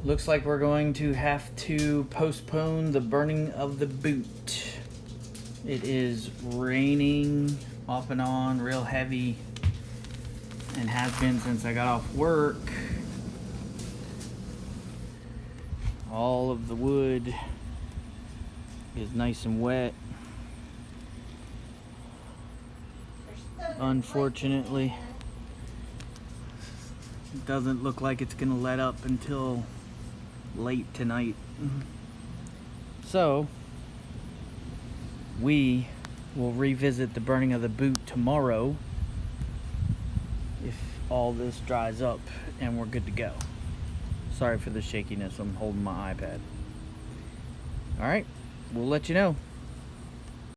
looks like we're going to have to postpone the burning of the boot. It is raining off and on, real heavy, and has been since I got off work. All of the wood is nice and wet. Unfortunately, it doesn't look like it's gonna let up until late tonight. So we will revisit the burning of the boot tomorrow if all this dries up and we're good to go. Sorry for the shakiness, I'm holding my iPad. Alright, we'll let you know.